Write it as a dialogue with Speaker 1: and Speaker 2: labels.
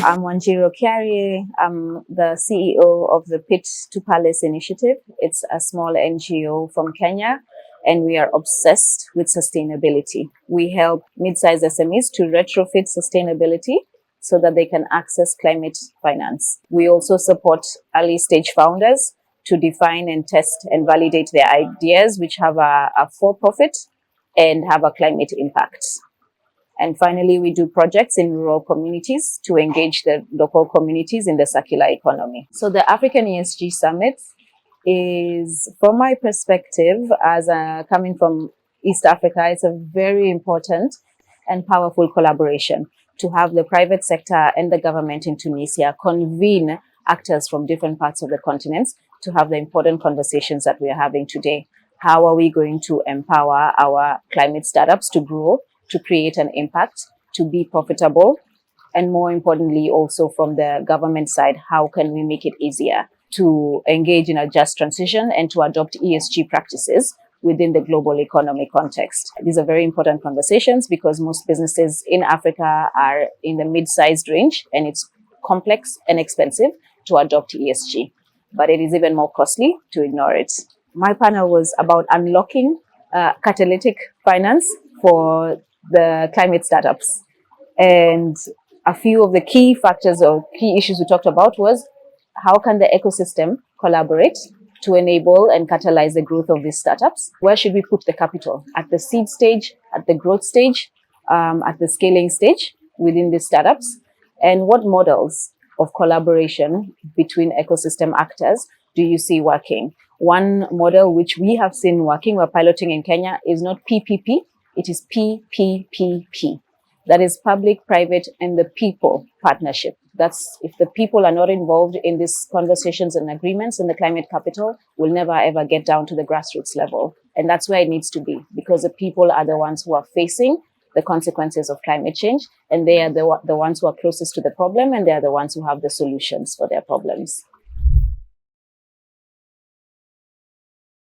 Speaker 1: I'm Wanjiru Kiarie. I'm the CEO of the Pit to Palace initiative. It's a small NGO from Kenya, and we are obsessed with sustainability. We help mid-sized SMEs to retrofit sustainability so that they can access climate finance. We also support early stage founders to define and test and validate their ideas, which have a for-profit and have a climate impact. And finally, we do projects in rural communities to engage the local communities in the circular economy. So the African ESG Summit is, from my perspective, as coming from East Africa, it's a very important and powerful collaboration to have the private sector and the government in Tunisia convene actors from different parts of the continent to have the important conversations that we are having today. How are we going to empower our climate startups to grow, to create an impact, to be profitable, and more importantly, also from the government side, how can we make it easier to engage in a just transition and to adopt ESG practices within the global economic context. These are very important conversations because most businesses in Africa are in the mid-sized range, and it's complex and expensive to adopt ESG, but it is even more costly to ignore it. My panel was about unlocking catalytic finance for the climate startups. And a few of the key factors or key issues we talked about was how can the ecosystem collaborate to enable and catalyze the growth of these startups? Where should we put the capital? At the seed stage, at the growth stage, at the scaling stage within these startups? And what models of collaboration between ecosystem actors do you see working? One model which we have seen working, we're piloting in Kenya, is not PPP, it is PPPP. That is public, private, and the people partnership. That's if the people are not involved in these conversations and agreements in the climate capital, we'll never ever get down to the grassroots level. And that's where it needs to be, because the people are the ones who are facing the consequences of climate change, and they are the ones who are closest to the problem, and they are the ones who have the solutions for their problems.